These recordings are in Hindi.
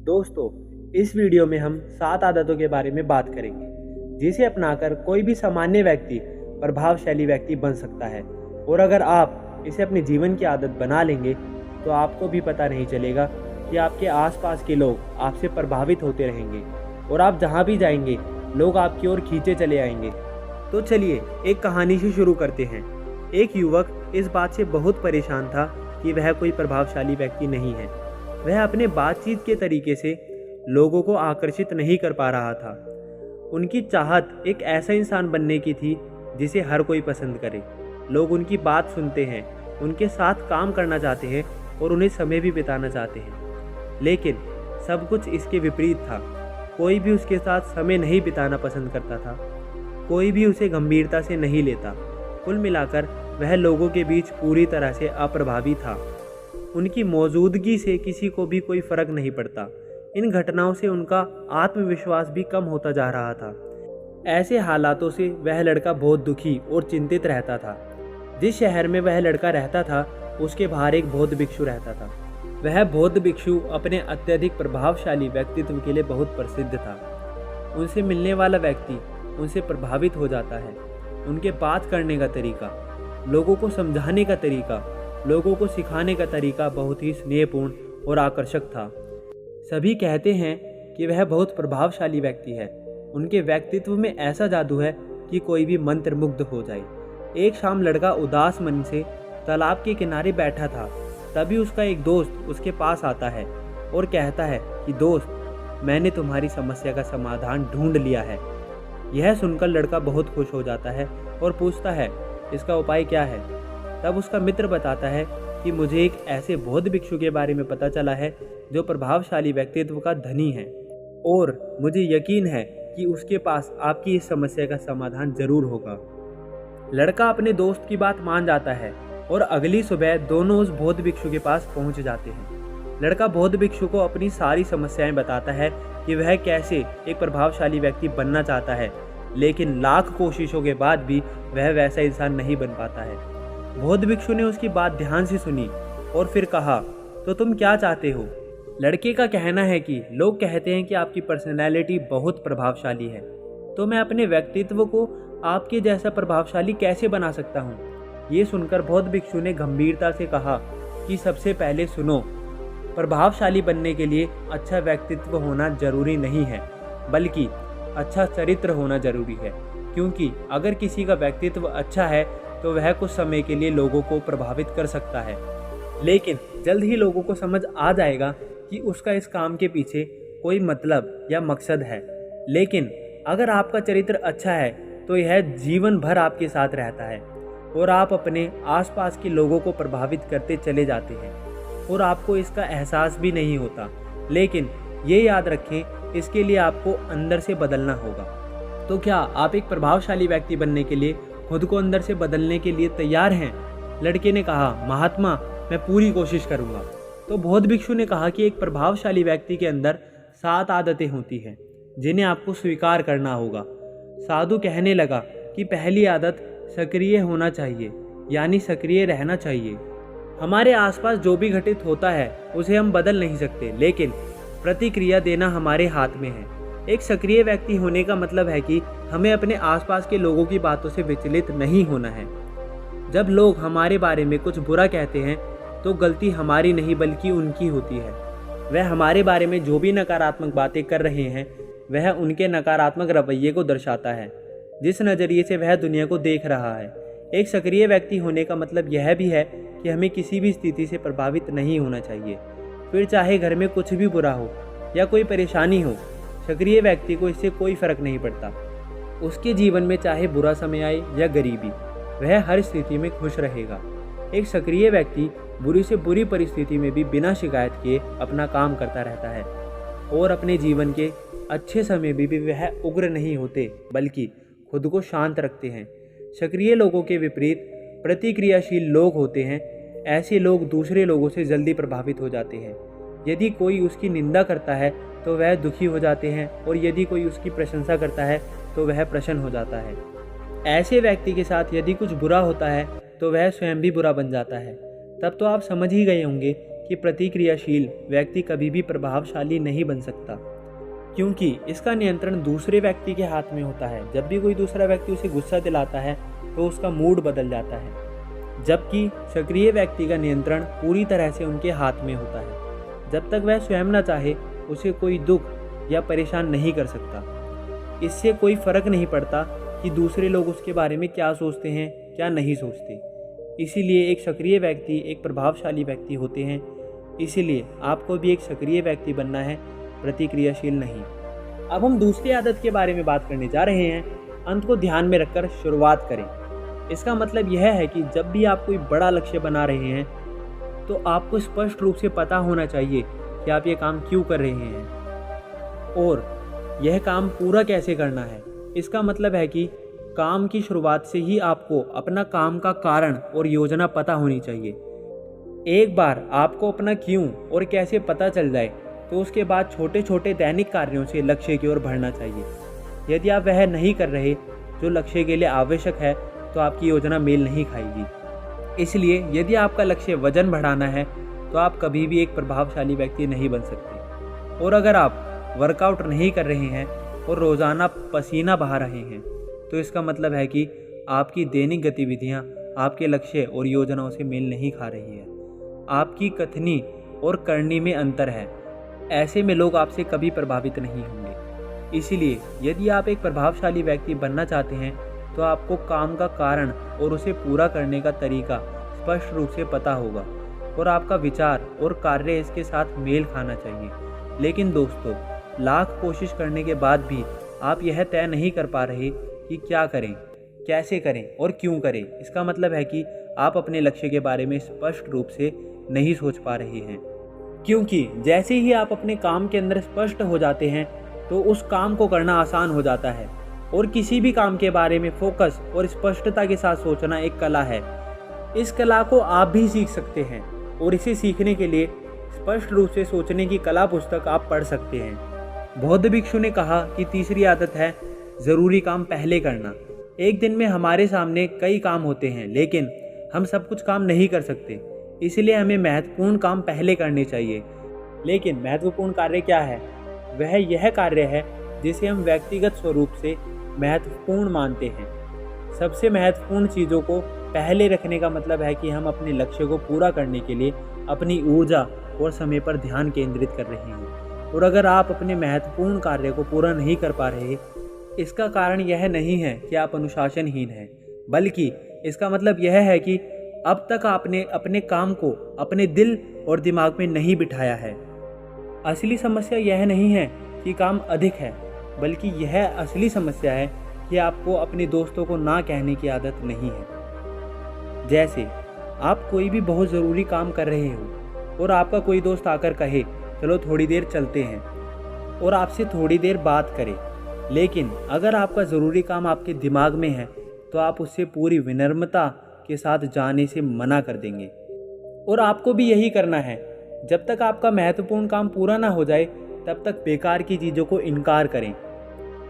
दोस्तों, इस वीडियो में हम 7 आदतों के बारे में बात करेंगे जिसे अपनाकर कोई भी सामान्य व्यक्ति प्रभावशाली व्यक्ति बन सकता है। और अगर आप इसे अपने जीवन की आदत बना लेंगे तो आपको भी पता नहीं चलेगा कि आपके आसपास के लोग आपसे प्रभावित होते रहेंगे और आप जहाँ भी जाएंगे लोग आपकी ओर खींचे चले आएंगे। तो चलिए एक कहानी से शुरू करते हैं। एक युवक इस बात से बहुत परेशान था कि वह कोई प्रभावशाली व्यक्ति नहीं है। वह अपने बातचीत के तरीके से लोगों को आकर्षित नहीं कर पा रहा था। उनकी चाहत एक ऐसा इंसान बनने की थी जिसे हर कोई पसंद करे। लोग उनकी बात सुनते हैं, उनके साथ काम करना चाहते हैं और उन्हें समय भी बिताना चाहते हैं। लेकिन सब कुछ इसके विपरीत था। कोई भी उसके साथ समय नहीं बिताना पसंद करता था, कोई भी उसे गंभीरता से नहीं लेता। कुल मिलाकर वह लोगों के बीच पूरी तरह से अप्रभावी था। उनकी मौजूदगी से किसी को भी कोई फर्क नहीं पड़ता। इन घटनाओं से उनका आत्मविश्वास भी कम होता जा रहा था। ऐसे हालातों से वह लड़का बहुत दुखी और चिंतित रहता था। जिस शहर में वह लड़का रहता था उसके बाहर एक बौद्ध भिक्षु रहता था। वह बौद्ध भिक्षु अपने अत्यधिक प्रभावशाली व्यक्तित्व के लिए बहुत प्रसिद्ध था। उनसे मिलने वाला व्यक्ति उनसे प्रभावित हो जाता है। उनके बात करने का तरीका, लोगों को समझाने का तरीका, लोगों को सिखाने का तरीका बहुत ही स्नेहपूर्ण और आकर्षक था। सभी कहते हैं कि वह बहुत प्रभावशाली व्यक्ति है। उनके व्यक्तित्व में ऐसा जादू है कि कोई भी मंत्रमुग्ध हो जाए। एक शाम लड़का उदास मन से तालाब के किनारे बैठा था। तभी उसका एक दोस्त उसके पास आता है और कहता है कि दोस्त, मैंने तुम्हारी समस्या का समाधान ढूंढ लिया है। यह सुनकर लड़का बहुत खुश हो जाता है और पूछता है, इसका उपाय क्या है? तब उसका मित्र बताता है कि मुझे एक ऐसे बौद्ध भिक्षु के बारे में पता चला है जो प्रभावशाली व्यक्तित्व का धनी है और मुझे यकीन है कि उसके पास आपकी इस समस्या का समाधान जरूर होगा। लड़का अपने दोस्त की बात मान जाता है और अगली सुबह दोनों उस बौद्ध भिक्षु के पास पहुंच जाते हैं। लड़का बौद्ध भिक्षु को अपनी सारी समस्याएं बताता है कि वह कैसे एक प्रभावशाली व्यक्ति बनना चाहता है, लेकिन लाख कोशिशों के बाद भी वह वैसा इंसान नहीं बन पाता है। बौद्ध भिक्षु ने उसकी बात ध्यान से सुनी और फिर कहा, तो तुम क्या चाहते हो? लड़के का कहना है कि लोग कहते हैं कि आपकी पर्सनैलिटी बहुत प्रभावशाली है, तो मैं अपने व्यक्तित्व को आपके जैसा प्रभावशाली कैसे बना सकता हूँ? ये सुनकर बौद्ध भिक्षु ने गंभीरता से कहा कि सबसे पहले सुनो, प्रभावशाली बनने के लिए अच्छा व्यक्तित्व होना जरूरी नहीं है, बल्कि अच्छा चरित्र होना जरूरी है। क्योंकि अगर किसी का व्यक्तित्व अच्छा है तो वह कुछ समय के लिए लोगों को प्रभावित कर सकता है, लेकिन जल्द ही लोगों को समझ आ जाएगा कि उसका इस काम के पीछे कोई मतलब या मकसद है। लेकिन अगर आपका चरित्र अच्छा है तो यह जीवन भर आपके साथ रहता है और आप अपने आसपास के लोगों को प्रभावित करते चले जाते हैं और आपको इसका एहसास भी नहीं होता। लेकिन ये याद रखें, इसके लिए आपको अंदर से बदलना होगा। तो क्या आप एक प्रभावशाली व्यक्ति बनने के लिए खुद को अंदर से बदलने के लिए तैयार हैं? लड़के ने कहा, महात्मा, मैं पूरी कोशिश करूंगा। तो बौद्ध भिक्षु ने कहा कि एक प्रभावशाली व्यक्ति के अंदर 7 आदतें होती हैं जिन्हें आपको स्वीकार करना होगा। साधु कहने लगा कि पहली आदत सक्रिय होना चाहिए, यानी सक्रिय रहना चाहिए। हमारे आसपास जो भी घटित होता है उसे हम बदल नहीं सकते, लेकिन प्रतिक्रिया देना हमारे हाथ में है। एक सक्रिय व्यक्ति होने का मतलब है कि हमें अपने आसपास के लोगों की बातों से विचलित नहीं होना है। जब लोग हमारे बारे में कुछ बुरा कहते हैं तो गलती हमारी नहीं बल्कि उनकी होती है। वह हमारे बारे में जो भी नकारात्मक बातें कर रहे हैं वह उनके नकारात्मक रवैये को दर्शाता है, जिस नज़रिए से वह दुनिया को देख रहा है। एक सक्रिय व्यक्ति होने का मतलब यह भी है कि हमें किसी भी स्थिति से प्रभावित नहीं होना चाहिए, फिर चाहे घर में कुछ भी बुरा हो या कोई परेशानी हो। सक्रिय व्यक्ति को इससे कोई फर्क नहीं पड़ता। उसके जीवन में चाहे बुरा समय आए या गरीबी, वह हर स्थिति में खुश रहेगा। एक सक्रिय व्यक्ति बुरी से बुरी परिस्थिति में भी बिना शिकायत किए अपना काम करता रहता है और अपने जीवन के अच्छे समय में भी वह उग्र नहीं होते बल्कि खुद को शांत रखते हैं। सक्रिय लोगों के विपरीत प्रतिक्रियाशील लोग होते हैं। ऐसे लोग दूसरे लोगों से जल्दी प्रभावित हो जाते हैं। यदि कोई उसकी निंदा करता है तो वह दुखी हो जाते हैं और यदि कोई उसकी प्रशंसा करता है तो वह प्रसन्न हो जाता है। ऐसे व्यक्ति के साथ यदि कुछ बुरा होता है तो वह स्वयं भी बुरा बन जाता है। तब तो आप समझ ही गए होंगे कि प्रतिक्रियाशील व्यक्ति कभी भी प्रभावशाली नहीं बन सकता, क्योंकि इसका नियंत्रण दूसरे व्यक्ति के हाथ में होता है। जब भी कोई दूसरा व्यक्ति उसे गुस्सा दिलाता है तो उसका मूड बदल जाता है, जबकि सक्रिय व्यक्ति का नियंत्रण पूरी तरह से उनके हाथ में होता है। जब तक वह स्वयं न चाहे उसे कोई दुख या परेशान नहीं कर सकता। इससे कोई फर्क नहीं पड़ता कि दूसरे लोग उसके बारे में क्या सोचते हैं, क्या नहीं सोचते। इसीलिए एक सक्रिय व्यक्ति एक प्रभावशाली व्यक्ति होते हैं। इसीलिए आपको भी एक सक्रिय व्यक्ति बनना है, प्रतिक्रियाशील नहीं। अब हम दूसरी आदत के बारे में बात करने जा रहे हैं। अंत को ध्यान में रखकर शुरुआत करें। इसका मतलब यह है कि जब भी आप कोई बड़ा लक्ष्य बना रहे हैं तो आपको स्पष्ट रूप से पता होना चाहिए कि आप ये काम क्यों कर रहे हैं और यह काम पूरा कैसे करना है। इसका मतलब है कि काम की शुरुआत से ही आपको अपना काम का कारण और योजना पता होनी चाहिए। एक बार आपको अपना क्यों और कैसे पता चल जाए तो उसके बाद छोटे छोटे दैनिक कार्यों से लक्ष्य की ओर बढ़ना चाहिए। यदि आप वह नहीं कर रहे जो लक्ष्य के लिए आवश्यक है तो आपकी योजना मेल नहीं खाएगी। इसलिए यदि आपका लक्ष्य वजन बढ़ाना है तो आप कभी भी एक प्रभावशाली व्यक्ति नहीं बन सकते। और अगर आप वर्कआउट नहीं कर रहे हैं और रोज़ाना पसीना बहा रहे हैं तो इसका मतलब है कि आपकी दैनिक गतिविधियां आपके लक्ष्य और योजनाओं से मेल नहीं खा रही है। आपकी कथनी और करनी में अंतर है। ऐसे में लोग आपसे कभी प्रभावित नहीं होंगे। इसीलिए यदि आप एक प्रभावशाली व्यक्ति बनना चाहते हैं तो आपको काम का कारण और उसे पूरा करने का तरीका स्पष्ट रूप से पता होगा और आपका विचार और कार्य इसके साथ मेल खाना चाहिए। लेकिन दोस्तों, लाख कोशिश करने के बाद भी आप यह तय नहीं कर पा रहे कि क्या करें, कैसे करें और क्यों करें। इसका मतलब है कि आप अपने लक्ष्य के बारे में स्पष्ट रूप से नहीं सोच पा रहे हैं, क्योंकि जैसे ही आप अपने काम के अंदर स्पष्ट हो जाते हैं तो उस काम को करना आसान हो जाता है। और किसी भी काम के बारे में फोकस और स्पष्टता के साथ सोचना एक कला है। इस कला को आप भी सीख सकते हैं और इसे सीखने के लिए स्पष्ट रूप से सोचने की कला पुस्तक आप पढ़ सकते हैं। बौद्ध भिक्षु ने कहा कि तीसरी आदत है ज़रूरी काम पहले करना। एक दिन में हमारे सामने कई काम होते हैं, लेकिन हम सब कुछ काम नहीं कर सकते। इसलिए हमें महत्वपूर्ण काम पहले करने चाहिए। लेकिन महत्वपूर्ण कार्य क्या है? वह यह कार्य है जिसे हम व्यक्तिगत स्वरूप से महत्वपूर्ण मानते हैं। सबसे महत्वपूर्ण चीज़ों को पहले रखने का मतलब है कि हम अपने लक्ष्य को पूरा करने के लिए अपनी ऊर्जा और समय पर ध्यान केंद्रित कर रहे हैं। और अगर आप अपने महत्वपूर्ण कार्य को पूरा नहीं कर पा रहे, इसका कारण यह नहीं है कि आप अनुशासनहीन हैं, बल्कि इसका मतलब यह है कि अब तक आपने अपने काम को अपने दिल और दिमाग में नहीं बिठाया है। असली समस्या यह नहीं है कि काम अधिक है, बल्कि यह असली समस्या है कि आपको अपने दोस्तों को ना कहने की आदत नहीं है। जैसे आप कोई भी बहुत ज़रूरी काम कर रहे हो और आपका कोई दोस्त आकर कहे चलो थोड़ी देर चलते हैं और आपसे थोड़ी देर बात करे, लेकिन अगर आपका ज़रूरी काम आपके दिमाग में है तो आप उससे पूरी विनम्रता के साथ जाने से मना कर देंगे। और आपको भी यही करना है। जब तक आपका महत्वपूर्ण काम पूरा ना हो जाए तब तक बेकार की चीज़ों को इनकार करें।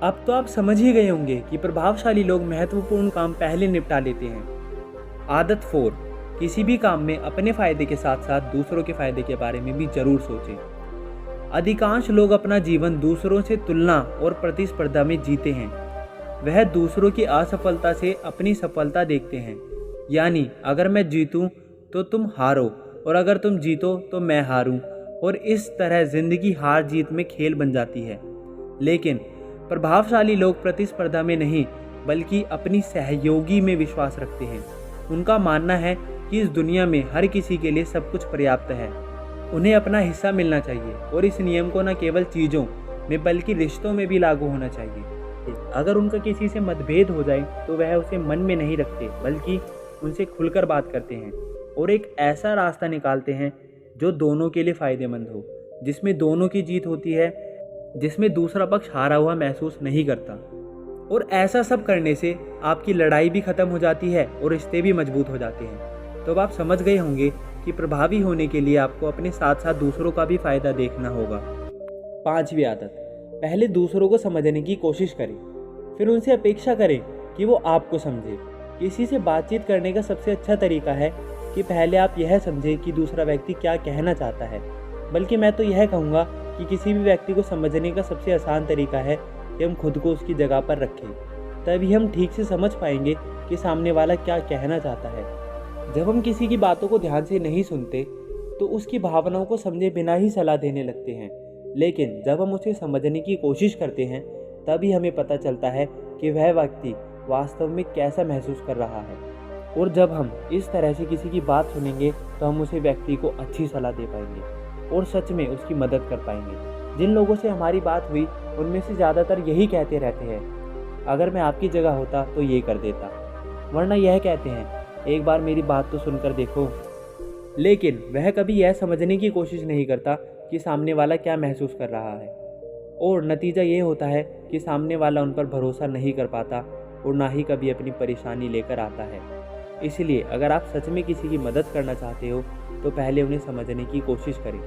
अब तो आप समझ ही गए होंगे कि प्रभावशाली लोग महत्वपूर्ण काम पहले निपटा लेते हैं। आदत 4, किसी भी काम में अपने फ़ायदे के साथ साथ दूसरों के फ़ायदे के बारे में भी ज़रूर सोचें। अधिकांश लोग अपना जीवन दूसरों से तुलना और प्रतिस्पर्धा में जीते हैं। वह दूसरों की असफलता से अपनी सफलता देखते हैं। यानी अगर मैं जीतूं तो तुम हारो और अगर तुम जीतो तो मैं हारूं, और इस तरह जिंदगी हार जीत में खेल बन जाती है। लेकिन प्रभावशाली लोग प्रतिस्पर्धा में नहीं बल्कि अपनी सहयोगी में विश्वास रखते हैं। उनका मानना है कि इस दुनिया में हर किसी के लिए सब कुछ पर्याप्त है, उन्हें अपना हिस्सा मिलना चाहिए। और इस नियम को न केवल चीज़ों में बल्कि रिश्तों में भी लागू होना चाहिए। अगर उनका किसी से मतभेद हो जाए तो वह उसे मन में नहीं रखते बल्कि उनसे खुलकर बात करते हैं और एक ऐसा रास्ता निकालते हैं जो दोनों के लिए फ़ायदेमंद हो, जिसमें दोनों की जीत होती है, जिसमें दूसरा पक्ष हारा हुआ महसूस नहीं करता। और ऐसा सब करने से आपकी लड़ाई भी ख़त्म हो जाती है और रिश्ते भी मजबूत हो जाते हैं। तो अब आप समझ गए होंगे कि प्रभावी होने के लिए आपको अपने साथ साथ दूसरों का भी फ़ायदा देखना होगा। 5वीं आदत, पहले दूसरों को समझने की कोशिश करें, फिर उनसे अपेक्षा करें कि वो आपको समझे। किसी से बातचीत करने का सबसे अच्छा तरीका है कि पहले आप यह समझें कि दूसरा व्यक्ति क्या कहना चाहता है, बल्कि मैं तो यह कहूँगा कि किसी भी व्यक्ति को समझने का सबसे आसान तरीका है कि हम खुद को उसकी जगह पर रखें। तभी हम ठीक से समझ पाएंगे कि सामने वाला क्या कहना चाहता है। जब हम किसी की बातों को ध्यान से नहीं सुनते तो उसकी भावनाओं को समझे बिना ही सलाह देने लगते हैं, लेकिन जब हम उसे समझने की कोशिश करते हैं तभी हमें पता चलता है कि वह व्यक्ति वास्तव में कैसा महसूस कर रहा है। और जब हम इस तरह से किसी की बात सुनेंगे तो हम उसे व्यक्ति को अच्छी सलाह दे पाएंगे और सच में उसकी मदद कर पाएंगे। जिन लोगों से हमारी बात हुई उनमें से ज़्यादातर यही कहते रहते हैं, अगर मैं आपकी जगह होता तो ये कर देता, वरना यह कहते हैं एक बार मेरी बात तो सुनकर देखो। लेकिन वह कभी यह समझने की कोशिश नहीं करता कि सामने वाला क्या महसूस कर रहा है, और नतीजा ये होता है कि सामने वाला उन पर भरोसा नहीं कर पाता और ना ही कभी अपनी परेशानी लेकर आता है। इसलिए अगर आप सच में किसी की मदद करना चाहते हो तो पहले उन्हें समझने की कोशिश करें,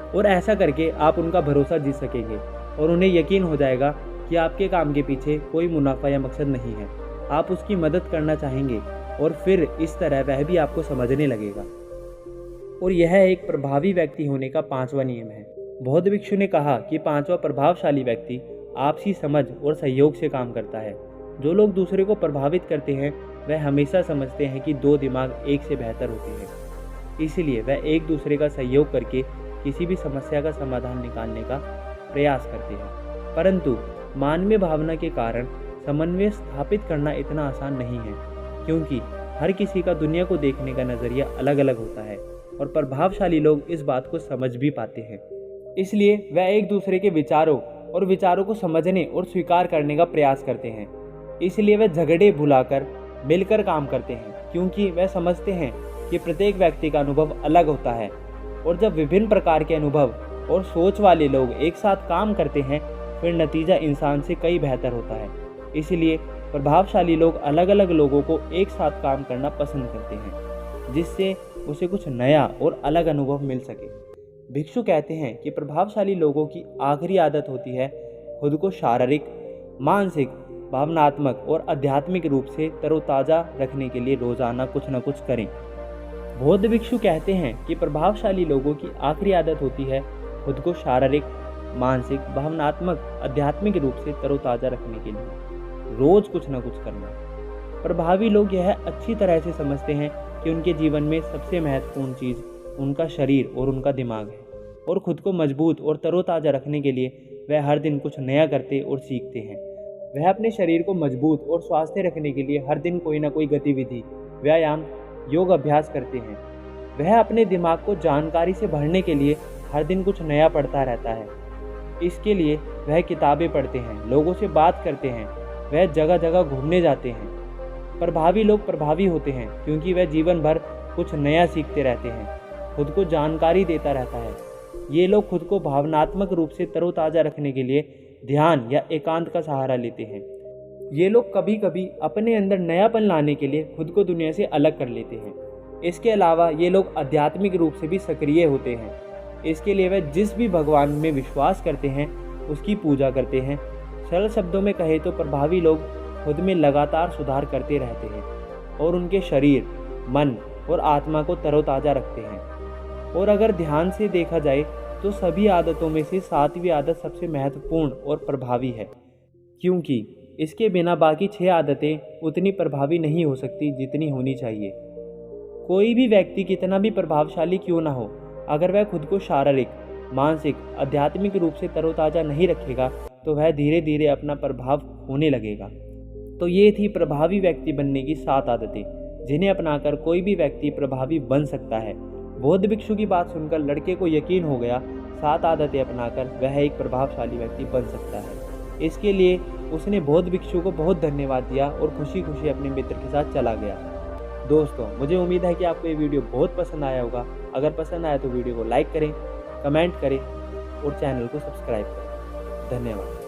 और ऐसा करके आप उनका भरोसा जीत सकेंगे और उन्हें यकीन हो जाएगा कि आपके काम के पीछे कोई मुनाफा या मकसद नहीं है। आप उसकी मदद करना चाहेंगे और फिर इस तरह वह भी आपको समझने लगेगा। और यह एक प्रभावी व्यक्ति होने का 5वां नियम है। बौद्ध भिक्षु ने कहा कि 5वां प्रभावशाली व्यक्ति आपसी समझ और सहयोग से काम करता है। जो लोग दूसरे को प्रभावित करते हैं वह हमेशा समझते हैं कि 2 दिमाग एक से बेहतर होते हैं, इसलिए वह एक दूसरे का सहयोग करके किसी भी समस्या का समाधान निकालने का प्रयास करते हैं। परंतु मानवीय भावना के कारण समन्वय स्थापित करना इतना आसान नहीं है, क्योंकि हर किसी का दुनिया को देखने का नज़रिया अलग अलग होता है और प्रभावशाली लोग इस बात को समझ भी पाते हैं। इसलिए वह एक दूसरे के विचारों को समझने और स्वीकार करने का प्रयास करते हैं। इसलिए वह झगड़े भुलाकर मिलकर काम करते हैं, क्योंकि वह समझते हैं कि प्रत्येक व्यक्ति का अनुभव अलग होता है, और जब विभिन्न प्रकार के अनुभव और सोच वाले लोग एक साथ काम करते हैं फिर नतीजा इंसान से कई बेहतर होता है। इसलिए प्रभावशाली लोग अलग अलग लोगों को एक साथ काम करना पसंद करते हैं, जिससे उसे कुछ नया और अलग अनुभव मिल सके। भिक्षु कहते हैं कि प्रभावशाली लोगों की आखिरी आदत होती है खुद को शारीरिक, मानसिक, भावनात्मक और आध्यात्मिक रूप से तरोताज़ा रखने के लिए रोजाना कुछ न कुछ करें। बौद्ध भिक्षु कहते हैं कि प्रभावशाली लोगों की आखिरी आदत होती है खुद को शारीरिक, मानसिक, भावनात्मक, आध्यात्मिक रूप से तरोताज़ा रखने के लिए रोज कुछ न कुछ करना। प्रभावी लोग यह अच्छी तरह से समझते हैं कि उनके जीवन में सबसे महत्वपूर्ण चीज़ उनका शरीर और उनका दिमाग है, और खुद को मजबूत और तरोताज़ा रखने के लिए वह हर दिन कुछ नया करते और सीखते हैं। वह अपने शरीर को मजबूत और स्वास्थ्य रखने के लिए हर दिन कोई ना कोई गतिविधि, व्यायाम, योग अभ्यास करते हैं। वह अपने दिमाग को जानकारी से भरने के लिए हर दिन कुछ नया पढ़ता रहता है। इसके लिए वह किताबें पढ़ते हैं, लोगों से बात करते हैं, वह जगह जगह घूमने जाते हैं। प्रभावी लोग प्रभावी होते हैं क्योंकि वह जीवन भर कुछ नया सीखते रहते हैं, खुद को जानकारी देता रहता है। ये लोग खुद को भावनात्मक रूप से तरोताज़ा रखने के लिए ध्यान या एकांत का सहारा लेते हैं। ये लोग कभी कभी अपने अंदर नयापन लाने के लिए खुद को दुनिया से अलग कर लेते हैं। इसके अलावा ये लोग आध्यात्मिक रूप से भी सक्रिय होते हैं। इसके लिए वह जिस भी भगवान में विश्वास करते हैं उसकी पूजा करते हैं। सरल शब्दों में कहे तो प्रभावी लोग खुद में लगातार सुधार करते रहते हैं और उनके शरीर, मन और आत्मा को तरोताज़ा रखते हैं। और अगर ध्यान से देखा जाए तो सभी आदतों में से 7वीं आदत सबसे महत्वपूर्ण और प्रभावी है, क्योंकि इसके बिना बाकी 6 आदतें उतनी प्रभावी नहीं हो सकती जितनी होनी चाहिए। कोई भी व्यक्ति कितना भी प्रभावशाली क्यों ना हो, अगर वह खुद को शारीरिक, मानसिक, आध्यात्मिक रूप से तरोताज़ा नहीं रखेगा तो वह धीरे धीरे अपना प्रभाव खोने लगेगा। तो ये थी प्रभावी व्यक्ति बनने की 7 आदतें, जिन्हें अपनाकर कोई भी व्यक्ति प्रभावी बन सकता है। बौद्ध भिक्षु की बात सुनकर लड़के को यकीन हो गया 7 आदतें अपनाकर वह एक प्रभावशाली व्यक्ति बन सकता है। इसके लिए उसने बौद्ध भिक्षु को बहुत धन्यवाद दिया और खुशी खुशी अपने मित्र के साथ चला गया। दोस्तों, मुझे उम्मीद है कि आपको ये वीडियो बहुत पसंद आया होगा। अगर पसंद आया तो वीडियो को लाइक करें, कमेंट करें और चैनल को सब्सक्राइब करें। धन्यवाद।